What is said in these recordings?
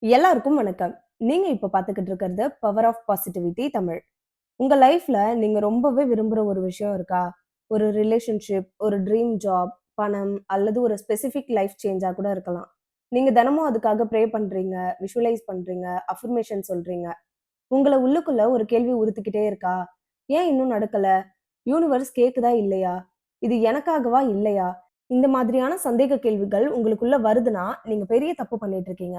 எல்லாருக்கும் வணக்கம். நீங்க இப்ப பார்த்துக்கிட்டு இருக்கிறது பவர் ஆஃப் பாசிட்டிவிட்டி தமிழ். உங்க லைஃப்ல நீங்க ரொம்பவே விரும்புற ஒரு விஷயம் இருக்கா? ஒரு ரிலேஷன்ஷிப், ஒரு ட்ரீம் ஜாப், பணம் அல்லது ஒரு ஸ்பெசிஃபிக் லைஃப் சேஞ்சா கூட இருக்கலாம். நீங்க தினமும் அதுக்காக ப்ரே பண்றீங்க, விஷுவலைஸ் பண்றீங்க, அஃபர்மேஷன் சொல்றீங்க. உங்கள உள்ளுக்குள்ள ஒரு கேள்வி உறுத்திக்கிட்டே இருக்கா? ஏன் இன்னும் நடக்கல? யூனிவர்ஸ் கேக்குதா இல்லையா? இது எனக்காகவா இல்லையா? இந்த மாதிரியான சந்தேக கேள்விகள் உங்களுக்குள்ள வருதுன்னா, நீங்க பெரிய தப்பு பண்ணிட்டு இருக்கீங்க.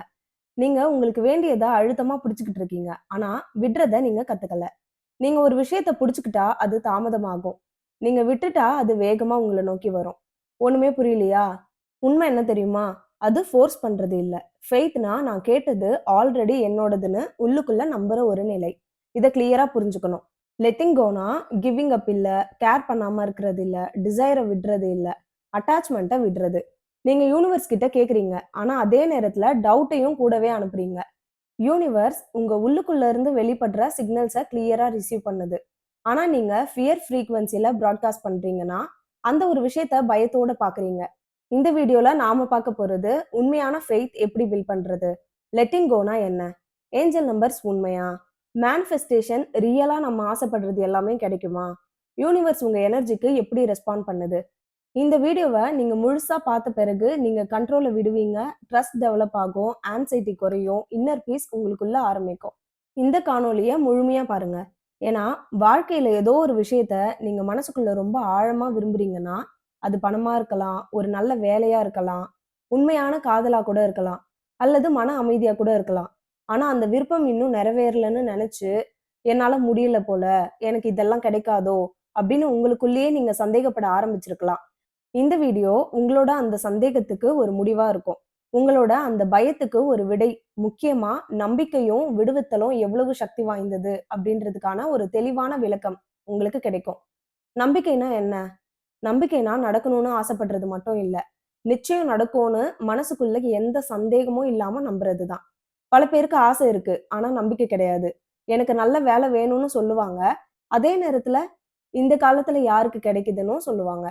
நீங்க உங்களுக்கு வேண்டியத அழுத்தமா பிடிச்சுக்கிட்டு இருக்கீங்க. ஆனா, விடுறத நீங்க கத்துக்கல. நீங்க ஒரு விஷயத்த புடிச்சுக்கிட்டா, அது தாமதமாகும். நீங்க விட்டுட்டா, அது வேகமா உங்கள நோக்கி வரும். ஒண்ணுமே புரியலையா? உண்மை என்ன தெரியுமா? அது ஃபோர்ஸ் பண்றது இல்ல. ஃபெய்த்னா நான் கேட்டது ஆல்ரெடி என்னோடதுன்னு உள்ளுக்குள்ள நம்புற ஒரு நிலை. இத கிளியரா புரிஞ்சுக்கணும். லெட்டிங் கோனா கிவிங் அப் இல்ல, கேர் பண்ணாம இருக்கிறது இல்ல, டிசைர விடுறது இல்ல, அட்டாச்மெண்ட்ட விடுறது. நீங்க யூனிவர்ஸ் கிட்ட கேட்கிறீங்க. ஆனா அதே நேரத்துல டவுட்டையும் கூடவே அனுப்புறீங்க. யூனிவர்ஸ் உங்க உள்ளுக்குள்ள இருந்து வெளிப்படுற சிக்னல்ஸ கிளியரா ரிசீவ் பண்ணுது. ஆனா நீங்க ஃபியர் ஃப்ரீக்வன்சில பிராட்காஸ்ட் பண்றீங்கன்னா, அந்த ஒரு விஷயத்த பயத்தோட பார்க்குறீங்க. இந்த வீடியோல நாம பார்க்க போறது, உண்மையான ஃபெய்த் எப்படி பில்ட் பண்றது? லெட்டிங் கோனா என்ன? ஏஞ்சல் நம்பர்ஸ் உண்மையா? மேனிஃபெஸ்டேஷன் ரியலா நம்ம ஆசைப்படுறது எல்லாமே கிடைக்குமா? யூனிவர்ஸ் உங்க எனர்ஜிக்கு எப்படி ரெஸ்பாண்ட் பண்ணுது? இந்த வீடியோவ நீங்க முழுசா பார்த்த பிறகு, நீங்க கண்ட்ரோல விடுவீங்க, ட்ரஸ்ட் டெவலப் ஆகும், ஆங்சைட்டி குறையும், இன்னர் பீஸ் உங்களுக்குள்ள ஆரம்பிக்கும். இந்த காணொளிய முழுமையா பாருங்க. ஏன்னா, வாழ்க்கையில ஏதோ ஒரு விஷயத்த நீங்க மனசுக்குள்ள ரொம்ப ஆழமா விரும்புறீங்கன்னா, அது பணமா இருக்கலாம், ஒரு நல்ல வேலையா இருக்கலாம், உண்மையான காதலா கூட இருக்கலாம், அல்லது மன அமைதியா கூட இருக்கலாம். ஆனா, அந்த விருப்பம் இன்னும் நிறைவேறலன்னு நெனச்சு, "என்னால முடியல போல, எனக்கு இதெல்லாம் கிடைக்காதோ!" அப்படின்னு உங்களுக்குள்ளேயே நீங்க சந்தேகப்பட ஆரம்பிச்சிருக்கலாம். இந்த வீடியோ உங்களோட அந்த சந்தேகத்துக்கு ஒரு முடிவா இருக்கும். உங்களோட அந்த பயத்துக்கு ஒரு விடை. முக்கியமா நம்பிக்கையும், விடுவித்தலும் எவ்வளவு சக்தி வாய்ந்தது அப்படின்றதுக்கான ஒரு தெளிவான விளக்கம் உங்களுக்கு கிடைக்கும். நம்பிக்கைன்னா என்ன? நம்பிக்கைன்னா நடக்கணும்னு ஆசைப்படுறது மட்டும் இல்ல. நிச்சயம் நடக்கும்னு மனசுக்குள்ள எந்த சந்தேகமும் இல்லாம நம்புறது தான். பல பேருக்கு ஆசை இருக்கு. ஆனா நம்பிக்கை கிடையாது. எனக்கு நல்ல வேலை வேணும்னு சொல்லுவாங்க. அதே நேரத்துல இந்த காலத்துல யாருக்கு கிடைக்குதுன்னும் சொல்லுவாங்க.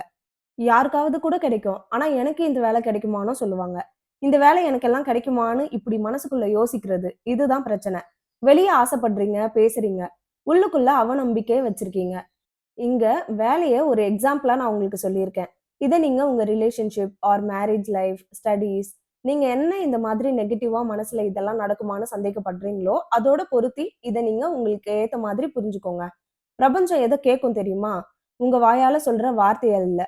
யாருக்காவது கூட கிடைக்கும். ஆனா, எனக்கு இந்த வேலை கிடைக்குமான்னு சொல்லுவாங்க. இந்த வேலை எனக்கெல்லாம் கிடைக்குமான்னு இப்படி மனசுக்குள்ள யோசிக்கிறது. இதுதான் பிரச்சனை. வெளிய ஆசைப்படுறீங்க, பேசுறீங்க. உள்ளுக்குள்ள அவநம்பிக்கைய வச்சிருக்கீங்க. இங்க வேலைய ஒரு எக்ஸாம்பிளா நான் உங்களுக்கு சொல்லியிருக்கேன். இத நீங்க உங்க relationship or marriage life, studies நீங்க என்ன இந்த மாதிரி நெகட்டிவா மனசுல இதெல்லாம் நடக்குமான்னு சந்தேகப்படுறீங்களோ, அதோட பொருத்தி இத நீங்க உங்களுக்கு ஏத்த மாதிரி புரிஞ்சுக்கோங்க. பிரபஞ்சம் எத கேட்கும் தெரியுமா? உங்க வாயால சொல்ற வார்த்தைய இல்ல.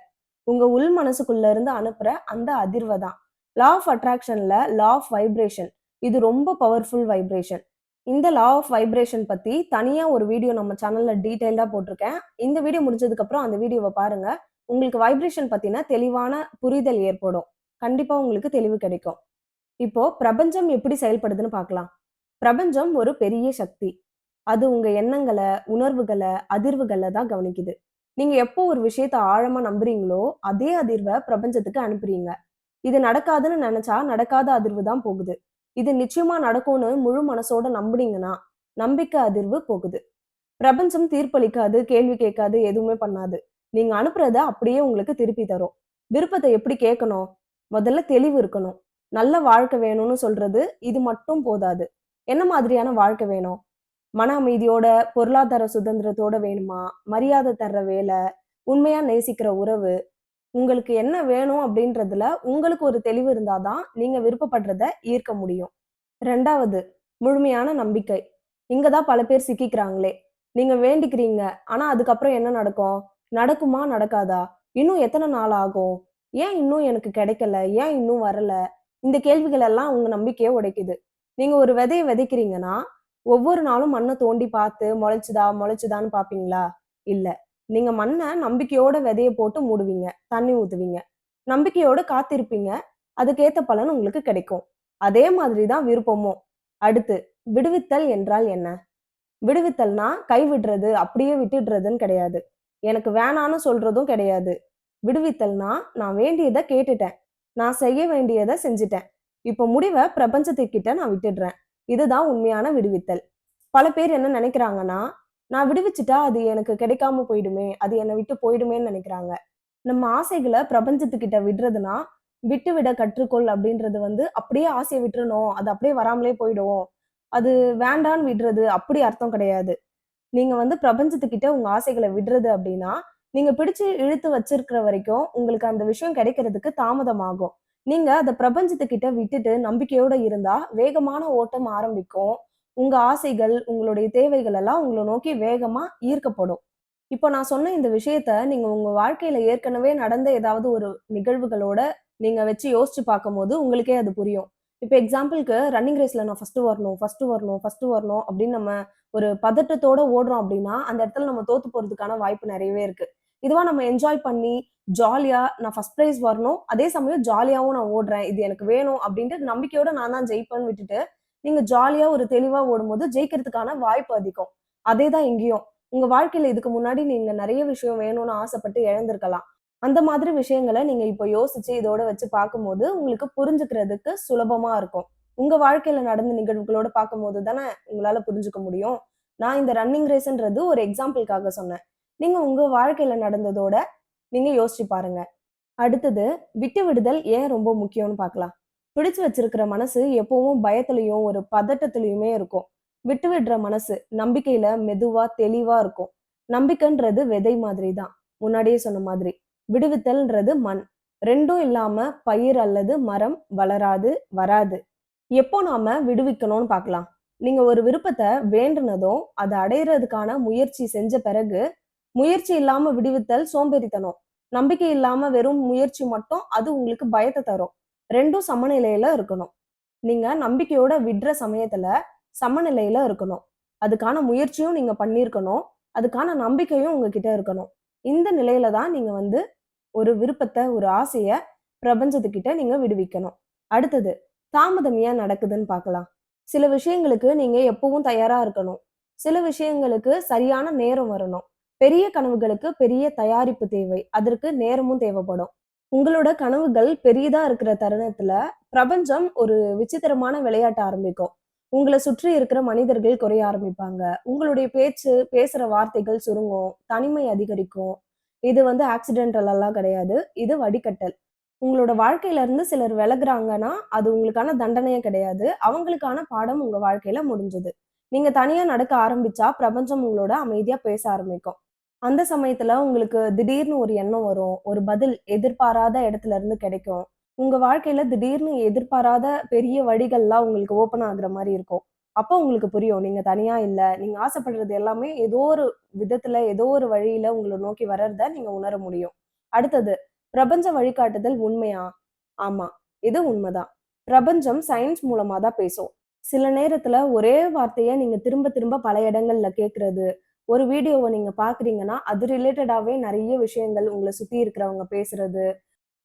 உங்க உள் மனசுக்குள்ள இருந்து அனுப்புற அந்த அதிர்வ தான். லா ஆஃப் அட்ராக்ஷன்ல லா ஆஃப் வைப்ரேஷன். இது ரொம்ப பவர்ஃபுல் வைப்ரேஷன். இந்த லா ஆஃப் வைப்ரேஷன் பத்தி தனியா ஒரு வீடியோ நம்ம சேனல்ல டீடைல்டா போட்டிருக்கேன். இந்த வீடியோ முடிஞ்சதுக்கு அப்புறம் அந்த வீடியோவ பாருங்க. உங்களுக்கு வைப்ரேஷன் பத்தின தெளிவான புரிதல் ஏற்படும். கண்டிப்பா உங்களுக்கு தெளிவு கிடைக்கும். இப்போ பிரபஞ்சம் எப்படி செயல்படுதுன்னு பார்க்கலாம். பிரபஞ்சம் ஒரு பெரிய சக்தி. அது உங்க எண்ணங்கள, உணர்வுகள, அதிர்வுகள தான் கவனிக்குது. நீங்க எப்போ ஒரு விஷயத்த ஆழமா நம்புறீங்களோ, அதே அதிர்வ பிரபஞ்சத்துக்கு அனுப்புறீங்க. இது நடக்காதுன்னு நெனச்சா, நடக்காத அதிர்வு தான் போகுது. இது நிச்சயமா நடக்கும்னு முழு மனசோட நம்புனீங்கன்னா, நம்பிக்கை அதிர்வு போகுது. பிரபஞ்சம் தீர்ப்பளிக்காது, கேள்வி கேட்காது, எதுவுமே பண்ணாது. நீங்க அனுப்புறத அப்படியே உங்களுக்கு திருப்பி தரும். விருப்பத்த எப்படி கேட்கணும்? முதல்ல தெளிவு இருக்கணும். நல்ல வாழ்க்கை வேணும்னு சொல்றது, இது மட்டும் போதாது. என்ன மாதிரியான வாழ்க்கை வேணும்? மன அமைதியோட, பொருளாதார சுதந்திரத்தோட வேணுமா? மரியாதை தர்ற வேலை, உண்மையா நேசிக்கிற உறவு, உங்களுக்கு என்ன வேணும் அப்படின்றதுல உங்களுக்கு ஒரு தெளிவு இருந்தா தான், நீங்க விருப்பப்படுறத ஈர்க்க முடியும். 2வது முழுமையான நம்பிக்கை. இங்க தான் பல பேர் சிக்கிக்கிறாங்களே. நீங்க வேண்டிக்கிறீங்க. ஆனா அதுக்கப்புறம் என்ன நடக்கும்? நடக்குமா? நடக்காதா? இன்னும் எத்தன நாள் ஆகும்? ஏன் இன்னும் எனக்கு கிடைக்கல? ஏன் இன்னும் வரல? இந்த கேள்விகள் எல்லாம் உங்க நம்பிக்கைய உடைக்குது. நீங்க ஒரு விதைய விதைக்கிறீங்கன்னா, ஒவ்வொரு நாளும் மண்ண தோண்டி பார்த்து முளைச்சுதா, முளைச்சுதான்னு பார்ப்பீங்களா? இல்ல. நீங்க மண்ண நம்பிக்கையோட விதைய போட்டு மூடுவீங்க. தண்ணி ஊத்துவீங்க. நம்பிக்கையோட காத்திருப்பீங்க. அதுக்கேத்த பலன் உங்களுக்கு கிடைக்கும். அதே மாதிரி தான் விருப்பமும். அடுத்து, விடுவித்தல் என்றால் என்ன? விடுவித்தல்னா கைவிடுறது, அப்படியே விட்டுடுறதுன்னு கிடையாது. எனக்கு வேணான்னு சொல்றதும் கிடையாது. விடுவித்தல்னா, நான் வேண்டியத கேட்டுட்டேன். நான் செய்ய வேண்டியத செஞ்சுட்டேன். இப்போ முடிவ பிரபஞ்சத்துக்கிட்ட நான் விட்டுடுறேன். இதுதான் உண்மையான விடுவித்தல். பல பேர் என்ன நினைக்கிறாங்கன்னா, நான் விடுவிச்சுட்டா அது எனக்கு கிடைக்காம போயிடுமே, அது என்னை விட்டு போயிடுமேன்னு நினைக்கிறாங்க. நம்ம ஆசைகள பிரபஞ்சத்துக்கிட்ட விடுறதுனா, விட்டுவிட கற்றுக்கொள் அப்படின்றது வந்து அப்படியே ஆசைய விட்டுறணும். அது அப்படியே வராமலே போயிடும். அது வேண்டான்னு விடுறது அப்படி அர்த்தம் கிடையாது. நீங்க வந்து பிரபஞ்சத்துக்கிட்ட உங்க ஆசைகள விடுறது அப்படின்னா, நீங்க பிடிச்சு இழுத்து வச்சிருக்கிற வரைக்கும், உங்களுக்கு அந்த விஷயம் கிடைக்கிறதுக்கு தாமதமாகும். நீங்க அத பிரபஞ்சத்துக்கிட்ட விட்டுட்டு நம்பிக்கையோட இருந்தா, வேகமான ஓட்டம் ஆரம்பிக்கும். உங்க ஆசைகள், உங்களுடைய தேவைகள் எல்லாம் உங்கள நோக்கி வேகமா ஈர்க்கப்படும். இப்போ நான் சொன்ன இந்த விஷயத்த நீங்க உங்க வாழ்க்கையில ஏற்கனவே நடந்த ஏதாவது ஒரு நிகழ்வுகளோட நீங்க வச்சு யோசிச்சு பார்க்கும்போது, உங்களுக்கே அது புரியும். இப்ப எக்ஸாம்பிள்க்கு ரன்னிங் ரேஸ்ல நான் ஃபர்ஸ்ட் வரணும், ஃபர்ஸ்ட் வரணும், ஃபர்ஸ்ட் வரணும் அப்படின்னு நம்ம ஒரு பதட்டத்தோட ஓடுறோம் அப்படின்னா, அந்த இடத்துல நம்ம தோத்து போறதுக்கான வாய்ப்பு நெறையவே இருக்கு. இதுவா நம்ம என்ஜாய் பண்ணி, ஜாலியா நான் ஃபர்ஸ்ட் பிரைஸ் வரணும். அதே சமயம் ஜாலியாவும் நான் ஓடுறேன். இது எனக்கு வேணும் அப்படின்ட்டு நம்பிக்கையோட நான் தான் ஜெயிப்பேன்னு விட்டுட்டு, நீங்க ஜாலியா ஒரு தெளிவா ஓடும்போது ஜெயிக்கிறதுக்கான வாய்ப்பு அதிகம். அதே தான் இங்கேயும். உங்க வாழ்க்கையில இதுக்கு முன்னாடி நீங்க நெறைய விஷயம் வேணும்னு ஆசைப்பட்டு இழந்திருக்கலாம். அந்த மாதிரி விஷயங்கள நீங்க இப்ப யோசிச்சு இதோட வச்சு பார்க்கும்போது, உங்களுக்கு புரிஞ்சுக்கிறதுக்கு சுலபமா இருக்கும். உங்க வாழ்க்கையில நடந்த நிகழ்வுகளோட பார்க்கும்போது தானே உங்களால புரிஞ்சுக்க முடியும். நான் இந்த ரன்னிங் ரேஸ்ன்றது ஒரு எக்ஸாம்பிள்க்காக சொன்னேன். நீங்க உங்க வாழ்க்கையில நடந்ததோட நீங்க யோசிச்சு பாருங்க. அடுத்தது விட்டு விடுதல் ஏன் ரொம்ப முக்கியம்னு பார்க்கலாம். பிடிச்சு வச்சிருக்கிற மனசு எப்பவும் பயத்திலயும், ஒரு பதட்டத்திலயுமே இருக்கும். விட்டு விடுற மனசு நம்பிக்கையில மெதுவா, தெளிவா இருக்கும். நம்பிக்கைன்றது விதை மாதிரி தான். முன்னாடியே சொன்ன மாதிரி. விடுவித்தல்ன்றது மண். 2ம் இல்லாம பயிர் அல்லது மரம் வளராது, வராது. எப்போ நாம விடுவிக்கணும்னு பார்க்கலாம். நீங்க ஒரு விருப்பத்த வேண்டுனதும், அத அடையறதுக்கான முயற்சி செஞ்ச பிறகு, முயற்சி இல்லாம விடுவித்தல் சோம்பேறித்தனம். நம்பிக்கை இல்லாம வெறும் முயற்சி மட்டும் அது உங்களுக்கு பயத்த தரும். 2ம் சமநிலையில இருக்கணும். நீங்க நம்பிக்கையோட விடுற சமயத்துல சமநிலையில இருக்கணும். அதுக்கான முயற்சியும் நீங்க பண்ணியிருக்கணும். அதுக்கான நம்பிக்கையும் உங்ககிட்ட இருக்கணும். இந்த நிலையில தான் நீங்க வந்து ஒரு விருப்பத்த, ஒரு ஆசைய பிரபஞ்சத்துக்கிட்ட நீங்க விடுவிக்கணும். அடுத்தது, தாமதம் ஏன் நடக்குதுன்னு பார்க்கலாம். சில விஷயங்களுக்கு நீங்க எப்பவும் தயாரா இருக்கணும். சில விஷயங்களுக்கு சரியான நேரம் வரணும். பெரிய கனவுகளுக்கு பெரிய தயாரிப்பு தேவை. அதற்கு நேரமும் தேவைப்படும். உங்களோட கனவுகள் பெரியதா இருக்கிற தருணத்துல, பிரபஞ்சம் ஒரு விசித்திரமான விளையாட்ட ஆரம்பிக்கும். உங்கள சுற்றி இருக்கிற மனிதர்கள் குறைய ஆரம்பிப்பாங்க. உங்களுடைய பேச்சு, பேசுற வார்த்தைகள் சுருங்கும். தனிமை அதிகரிக்கும். இது வந்து ஆக்சிடென்டல் எல்லாம் கிடையாது. இது வடிகட்டல். உங்களோட வாழ்க்கையில இருந்து சிலர் விலகுறாங்கன்னா, அது உங்களுக்கான தண்டனையே கிடையாது. அவங்களுக்கான பாடம் உங்க வாழ்க்கையில முடிஞ்சது. நீங்க தனியா நடக்க ஆரம்பிச்சா, பிரபஞ்சம் உங்களோட அமைதியா பேச ஆரம்பிக்கும். அந்த சமயத்துல உங்களுக்கு திடீர்னு ஒரு எண்ணம் வரும். ஒரு பதில் எதிர்பாராத இடத்துல இருந்து கிடைக்கும். உங்க வாழ்க்கையில திடீர்னு எதிர்பாராத பெரிய வழிகள்லாம் உங்களுக்கு ஓப்பன் ஆகுற மாரி இருக்கும். அப்போ உங்களுக்கு புரியும். நீங்க தனியா இல்ல. நீங்க ஆசைப்படுறது எல்லாமே ஏதோ ஒரு விதத்துல, ஏதோ ஒரு வழியில உங்கள நோக்கி வர்றத நீங்க உணர முடியும். அடுத்தது, பிரபஞ்ச வழிகாட்டுதல் உண்மையா? ஆமா. இது உண்மதான். பிரபஞ்சம் சயின்ஸ் மூலமா தான் பேசும். சில நேரத்துல ஒரே வார்த்தைய நீங்க திரும்ப திரும்ப பல இடங்கள்ல கேட்கிறது, ஒரு வீடியோவ நீங்க பார்க்குறீங்கன்னா, அது ரிலேட்டடாவே நெறைய விஷயங்கள் உங்கள சுத்தி இருக்கிறவங்க பேசுறது.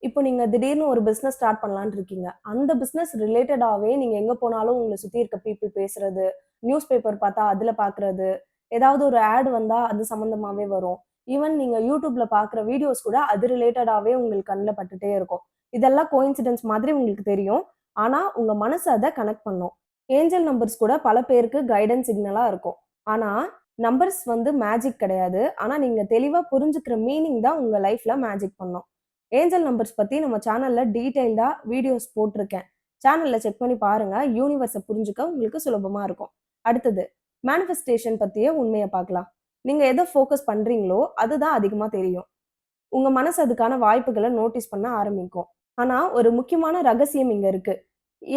இப்போ நீங்க திடீர்னு ஒரு பிசினஸ் ஸ்டார்ட் பண்ணலான்னு இருக்கீங்க. அந்த பிசினஸ் ரிலேட்டடாவே நீங்க எங்க போனாலும் உங்கள சுத்தி இருக்க பீப்பிள் பேசுறது, நியூஸ் பேப்பர் பார்த்தா அதுல பார்க்குறது, ஏதாவது ஒரு ஆட் வந்தா அது சம்மந்தமாவே வரும். ஈவன் நீங்க YouTubeல பார்க்குற வீடியோஸ் கூட அது ரிலேட்டடாவே உங்களுக்கு கண்ல பட்டுட்டே இருக்கும். இதெல்லாம் கோயின்சிடென்ஸ் மாதிரி உங்களுக்கு தெரியும். ஆனா, உங்க மனசு அத கனெக்ட் பண்ணும். ஏஞ்சல் நம்பர்ஸ் கூட பல பேருக்கு கைடன்ஸ் சிக்னலா இருக்கும். ஆனா, நம்பர்ஸ் வந்து மேஜிக் கிடையாது. ஆனா, நீங்க தெளிவா புரிஞ்சுக்கிற மீனிங் தான் உங்க லைஃப்ல மேஜிக் பண்ணும். ஏஞ்சல் நம்பர்ஸ் பத்தி நம்ம சேனல்ல டீட்டெயில்டா வீடியோஸ் போட்டிருக்கேன். சேனல்ல செக் பண்ணி பாருங்க. யூனிவர்ஸ புரிஞ்சுக்க உங்களுக்கு சுலபமா இருக்கும். அடுத்தது, மேனிஃபெஸ்டேஷன் பத்திய உண்மைய பார்க்கலாம். நீங்க எத ஃபோக்கஸ் பண்றீங்களோ, அதுதான் அதிகமா தெரியும். உங்க மனசு அதுக்கான வாய்ப்புகள நோட்டீஸ் பண்ண ஆரம்பிக்கும். ஆனா, ஒரு முக்கியமான ரகசியம் இங்க இருக்கு.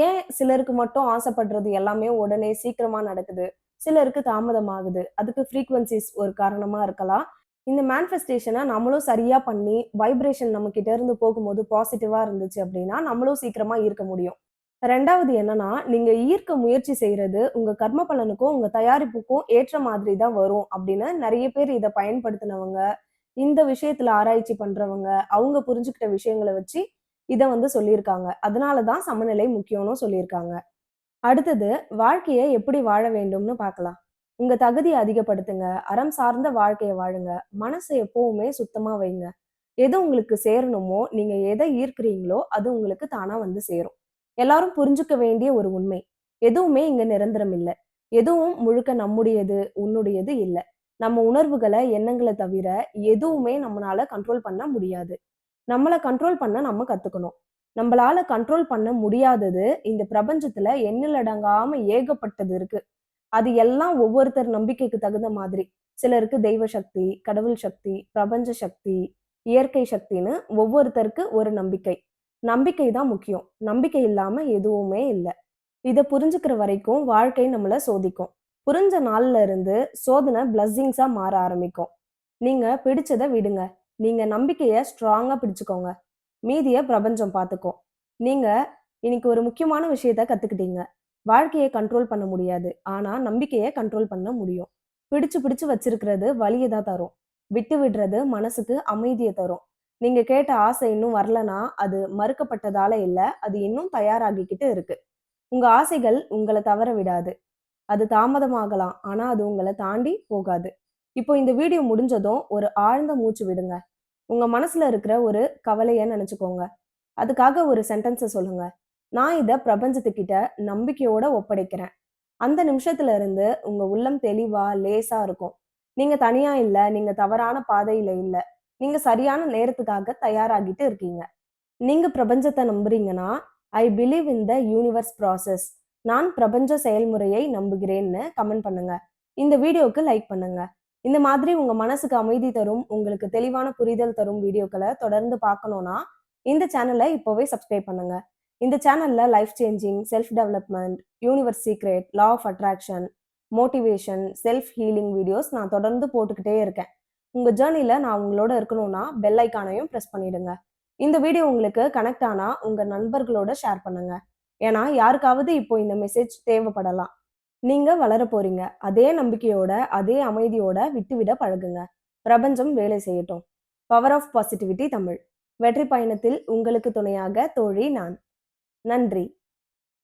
ஏன் சிலருக்கு மட்டும் ஆசைப்படுறது எல்லாமே உடனே சீக்கிரமா நடக்குது? சிலருக்கு தாமதமாகுது. அதுக்கு ஃப்ரீக்வென்சிஸ் ஒரு காரணமா இருக்கலாம். இந்த மேனிஃபெஸ்டேஷன நம்மளும் சரியா பண்ணி, வைப்ரேஷன் நம்ம கிட்ட இருந்து போகும்போது பாசிட்டிவா இருந்துச்சு அப்டின்னா, நம்மளும் சீக்கிரமா ஈர்க்க முடியும். 2வது என்னன்னா, நீங்க ஈர்க்க முயற்சி செய்றது, உங்க கர்ம பலனுக்கும், உங்க தயாரிப்புக்கும் ஏற்ற மாதிரி தான் வரும் அப்படின்னு நெறைய பேர் இத பயன்படுத்தினவங்க, இந்த விஷயத்துல ஆராய்ச்சி பண்றவங்க, அவங்க புரிஞ்சுக்கிட்ட விஷயங்கள வச்சு இத வந்து சொல்லியிருக்காங்க. அதனால தான் சமநிலை முக்கியம்னு சொல்லியிருக்காங்க. அடுத்தது, வாழ்க்கைய எப்படி வாழ வேண்டும்னு பார்க்கலாம். உங்க தகுதிய அதிகப்படுத்துங்க. அறம் சார்ந்த வாழ்க்கைய வாழுங்க. மனச எப்பவுமே சுத்தமா வைங்க. எது உங்களுக்கு சேரணுமோ, நீங்க எத ஈர்க்கிறீங்களோ, அது உங்களுக்கு தானா வந்து சேரும். எல்லாரும் புரிஞ்சுக்க வேண்டிய ஒரு உண்மை. எதுவுமே இங்க நிரந்தரம் இல்ல. எதுவும் முழுக்க நம்முடையது, உன்னுடையது இல்ல. நம்ம உணர்வுகள, எண்ணங்கள தவிர எதுவுமே நம்மனால கண்ட்ரோல் பண்ண முடியாது. நம்மள கண்ட்ரோல் பண்ண நம்ம கத்துக்கணும். நம்மளால கண்ட்ரோல் பண்ண முடியாதது இந்த பிரபஞ்சத்துல எண்ணிலடங்காம ஏகப்பட்டது இருக்கு. அது எல்லாம் ஒவ்வொருத்தர் நம்பிக்கைக்கு தகுந்த மாதிரி. சிலருக்கு தெய்வ சக்தி, கடவுள் சக்தி, பிரபஞ்ச சக்தி, இயற்கை சக்தின்னு ஒவ்வொருத்தருக்கு ஒரு நம்பிக்கை. நம்பிக்கை தான் முக்கியம். நம்பிக்கை இல்லாம எதுவுமே இல்ல. இத புரிஞ்சுக்கிற வரைக்கும் வாழ்க்கை நம்மள சோதிக்கும். புரிஞ்ச நாள்ல இருந்து சோதனை பிளஸ்ஸிங்ஸா மாற ஆரம்பிக்கும். நீங்க பிடிச்சத விடுங்க. நீங்க நம்பிக்கைய ஸ்ட்ராங்கா பிடிச்சுக்கோங்க. மீதிய பிரபஞ்சம் பார்த்துக்கும். நீங்க இன்னைக்கு ஒரு முக்கியமான விஷயத்த கத்துக்கிட்டீங்க. வாழ்க்கைய கண்ட்ரோல் பண்ண முடியாது. ஆனா நம்பிக்கைய கண்ட்ரோல் பண்ண முடியும். பிடிச்சு பிடிச்சு வச்சிருக்கிறது வலிய தான் தரும். விட்டு விடுறது மனசுக்கு அமைதிய தரும். நீங்க கேட்ட ஆசை இன்னும் வரலனா, அது மறுக்கப்பட்டதால இல்ல. அது இன்னும் தயாராகிக்கிட்டு இருக்கு. உங்க ஆசைகள் உங்கள தவற விடாது. அது தாமதமாகலாம். ஆனா அது உங்கள தாண்டி போகாது. இப்போ இந்த வீடியோ முடிஞ்சதும் ஒரு ஆழ்ந்த மூச்சு விடுங்க. உங்க மனசுல இருக்கிற ஒரு கவலைய நெனச்சுக்கோங்க. அதுக்காக ஒரு சென்டென்ஸ சொல்லுங்க. நான் இத பிரபஞ்சத்துக்கிட்ட நம்பிக்கையோட ஒப்படைக்கிறேன். அந்த நிமிஷத்துல இருந்து உங்க உள்ளம் தெளிவா, லேசா இருக்கும். நீங்க தனியா இல்ல. நீங்க தவறான பாதையில இல்ல. நீங்க சரியான நேரத்துக்காக தயாராகிட்டு இருக்கீங்க. நீங்க பிரபஞ்சத்த நம்புறீங்கன்னா, I believe in the universe process. நான் பிரபஞ்ச செயல்முறையை நம்புகிறேன்னு கமெண்ட் பண்ணுங்க. இந்த வீடியோக்கு லைக் பண்ணுங்க. இந்த மாதிரி உங்க மனசுக்கு அமைதி தரும், உங்களுக்கு தெளிவான புரிதல் தரும் வீடியோக்கள தொடர்ந்து பார்க்கணும்னா, இந்த சேனல இப்பவே சப்ஸ்கிரைப் பண்ணுங்க. இந்த சேனல்ல life changing, self development, universe secret, law of attraction, motivation, self healing videos நான் தொடர்ந்து போட்டுக்கிட்டே இருக்கேன். உங்க ஜர்னில நான் உங்களோட இருக்கணும்னா பெல் ஐகானையும் பிரஸ் பண்ணிடுங்க. இந்த வீடியோ உங்களுக்கு கனெக்ட் ஆனா உங்க நண்பர்களோட ஷேர் பண்ணுங்க. ஏன்னா யாருக்காவது இப்போ இந்த மெசேஜ் தேவைப்படலாம். நீங்க வளர போறீங்க. அதே நம்பிக்கையோட, அதே அமைதியோட விட்டுவிட பழகுங்க. பிரபஞ்சம் வேலை செய்யட்டும். Power of positivity Tamil. வெற்றி பயணத்தில் உங்களுக்கு துணையாக தோழி நான். நன்றி.